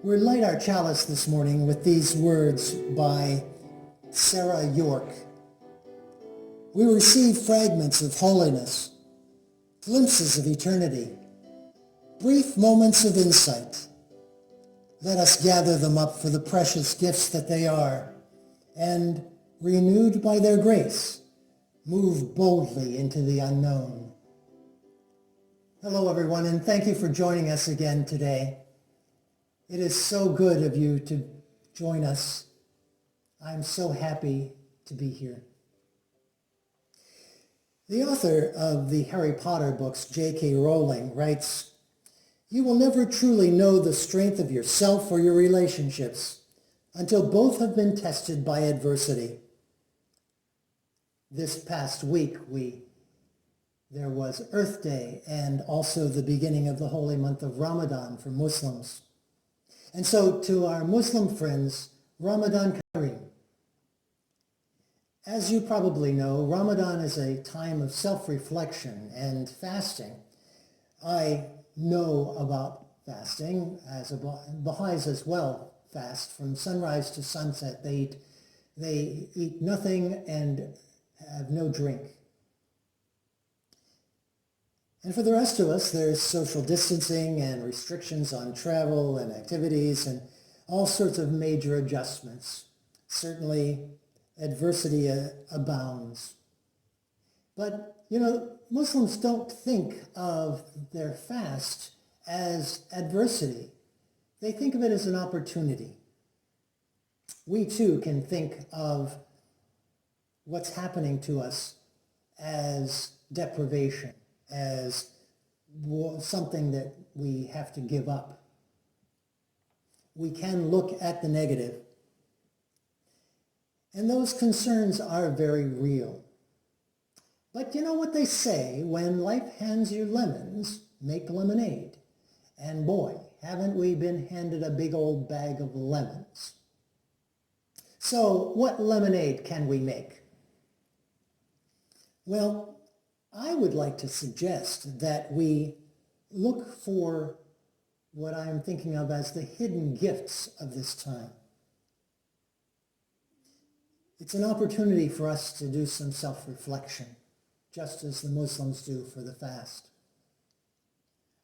We'll light our chalice this morning with these words by Sarah York. We receive fragments of holiness, glimpses of eternity, brief moments of insight. Let us gather them up for the precious gifts that they are, and, renewed by their grace, move boldly into the unknown. Hello, everyone, and thank you for joining us again today. It is so good of you to join us. I'm so happy to be here. The author of the Harry Potter books, J.K. Rowling, writes, "You will never truly know the strength of yourself or your relationships until both have been tested by adversity." This past week, there was Earth Day and also the beginning of the holy month of Ramadan for Muslims. And so to our Muslim friends, Ramadan Kareem. As you probably know, Ramadan is a time of self-reflection and fasting. I know about fasting, as Baha'is as well fast from sunrise to sunset. They eat nothing and have no drink. And for the rest of us, there's social distancing and restrictions on travel and activities and all sorts of major adjustments. Certainly, adversity abounds. But, Muslims don't think of their fast as adversity. They think of it as an opportunity. We too can think of what's happening to us as deprivation, as something that we have to give up. We can look at the negative. And those concerns are very real. But you know what they say, when life hands you lemons, make lemonade. And boy, haven't we been handed a big old bag of lemons. So what lemonade can we make? Well, I would like to suggest that we look for what I'm thinking of as the hidden gifts of this time. It's an opportunity for us to do some self-reflection, just as the Muslims do for the fast.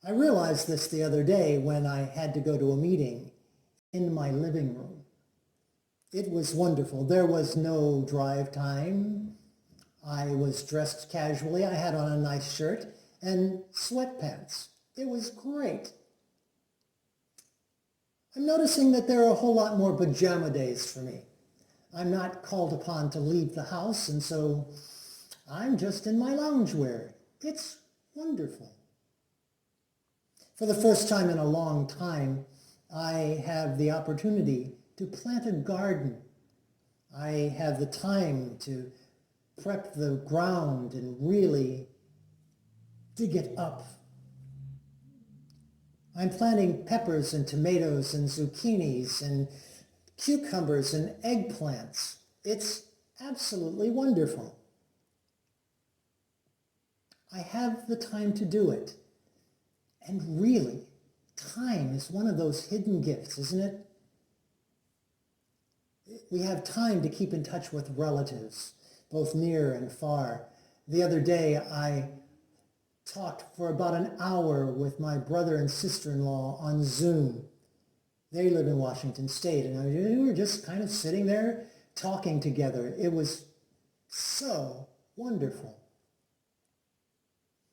I realized this the other day when I had to go to a meeting in my living room. It was wonderful. There was no drive time. I was dressed casually. I had on a nice shirt and sweatpants. It was great. I'm noticing that there are a whole lot more pajama days for me. I'm not called upon to leave the house, and so I'm just in my loungewear. It's wonderful. For the first time in a long time, I have the opportunity to plant a garden. I have the time to prep the ground and really dig it up. I'm planting peppers and tomatoes and zucchinis and cucumbers and eggplants. It's absolutely wonderful. I have the time to do it. And really, time is one of those hidden gifts, isn't it? We have time to keep in touch with relatives, both near and far. The other day, I talked for about an hour with my brother and sister-in-law on Zoom. They live in Washington State, and we were just kind of sitting there talking together. It was so wonderful.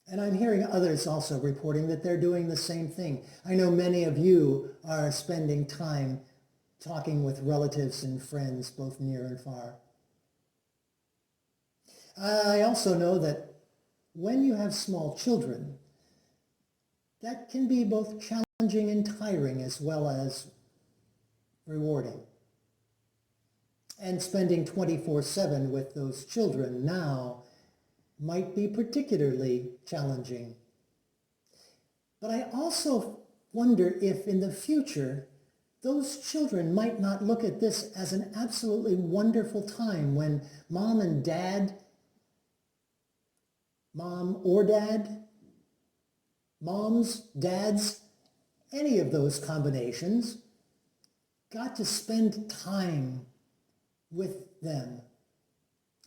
And I'm hearing others also reporting that they're doing the same thing. I know many of you are spending time talking with relatives and friends, both near and far. I also know that when you have small children, that can be both challenging and tiring as well as rewarding. And spending 24/7 with those children now might be particularly challenging. But I also wonder if in the future, those children might not look at this as an absolutely wonderful time when mom and dad, mom or dad, moms, dads, any of those combinations got to spend time with them.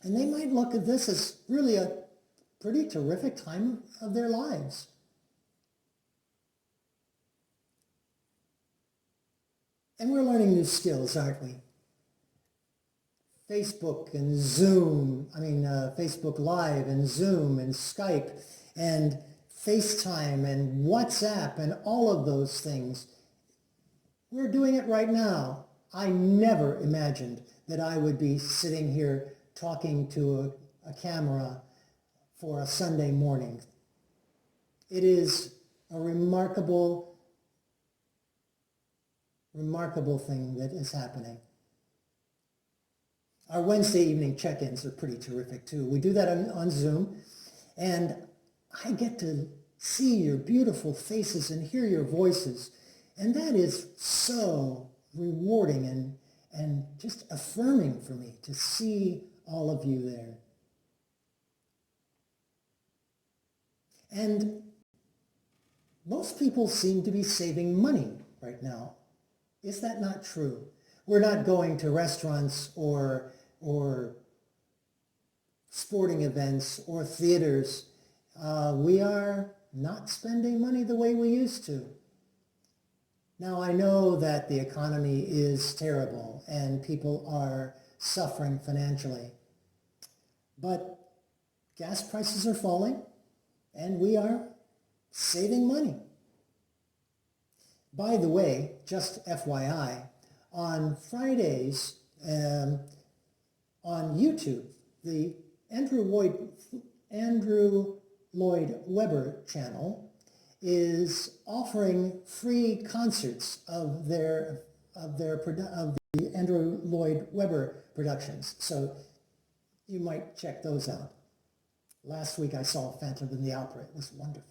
And they might look at this as really a pretty terrific time of their lives. And we're learning new skills, aren't we? Facebook and Zoom, Facebook Live and Zoom and Skype and FaceTime and WhatsApp and all of those things. We're doing it right now. I never imagined that I would be sitting here talking to a camera for a Sunday morning. It is a remarkable thing that is happening. Our Wednesday evening check-ins are pretty terrific too. We do that on Zoom, and I get to see your beautiful faces and hear your voices, and that is so rewarding and just affirming for me to see all of you there. And most people seem to be saving money right now. Is that not true? We're not going to restaurants or sporting events or theaters. We are not spending money the way we used to. Now, I know that the economy is terrible and people are suffering financially, but gas prices are falling and we are saving money. By the way, just FYI, on Fridays on YouTube, the Andrew Lloyd Webber channel is offering free concerts of the Andrew Lloyd Webber productions. So you might check those out. Last week I saw Phantom of the Opera. It was wonderful.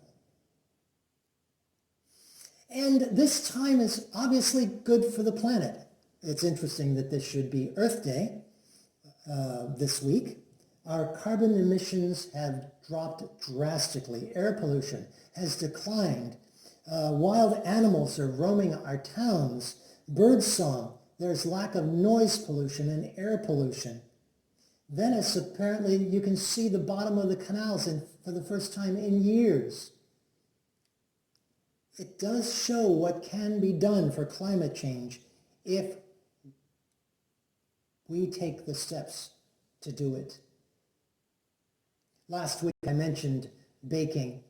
And this time is obviously good for the planet. It's interesting that this should be Earth Day this week. Our carbon emissions have dropped drastically. Air pollution has declined. Wild animals are roaming our towns. Bird song. There's lack of noise pollution and air pollution. Venice, apparently, you can see the bottom of the canals for the first time in years. It does show what can be done for climate change if we take the steps to do it. Last week I mentioned baking,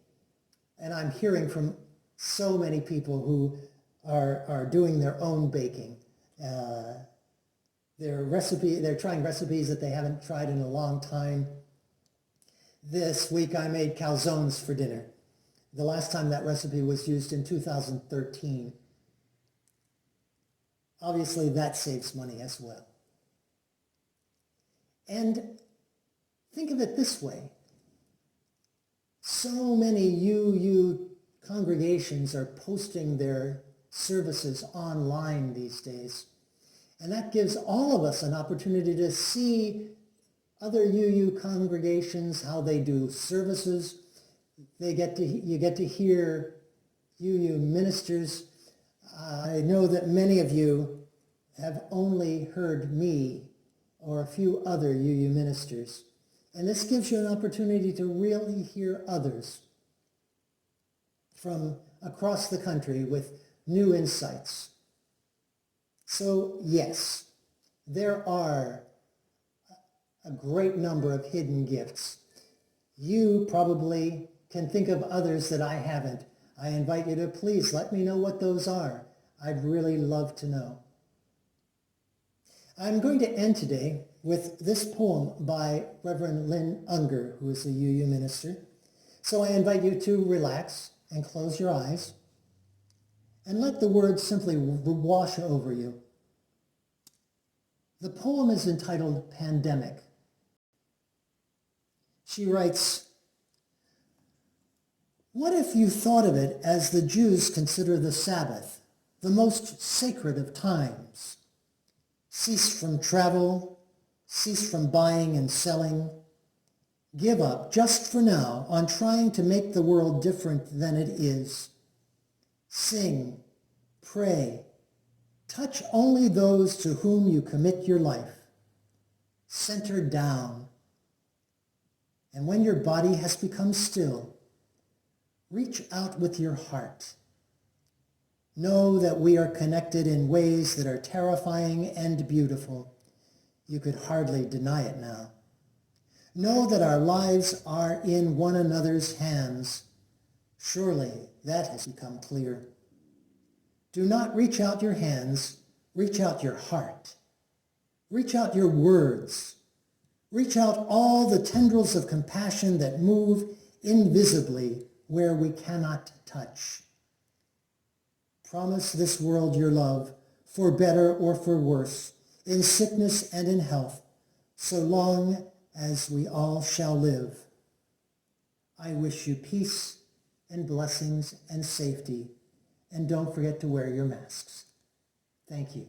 and I'm hearing from so many people who are doing their own baking. They're trying recipes that they haven't tried in a long time. This week I made calzones for dinner. The last time that recipe was used in 2013. Obviously that saves money as well. And think of it this way. So many UU congregations are posting their services online these days. And that gives all of us an opportunity to see other UU congregations, how they do services. You get to hear UU ministers. I know that many of you have only heard me or a few other UU ministers. And this gives you an opportunity to really hear others from across the country with new insights. So yes, there are a great number of hidden gifts. You probably can think of others that I haven't. I invite you to please let me know what those are. I'd really love to know. I'm going to end today with this poem by Reverend Lynn Unger, who is a UU minister. So I invite you to relax and close your eyes and let the words simply wash over you. The poem is entitled Pandemic. She writes, "What if you thought of it as the Jews consider the Sabbath, the most sacred of times? Cease from travel, cease from buying and selling. Give up, just for now, on trying to make the world different than it is. Sing, pray, Touch only those to whom you commit your life. Center down. And when your body has become still, reach out with your heart. Know that we are connected in ways that are terrifying and beautiful. You could hardly deny it now. Know that our lives are in one another's hands. Surely that has become clear. Do not reach out your hands, reach out your heart. Reach out your words. Reach out all the tendrils of compassion that move invisibly where we cannot touch. Promise this world your love, for better or for worse, in sickness and in health, so long as we all shall live. I wish you peace and blessings and safety, and don't forget to wear your masks. Thank you.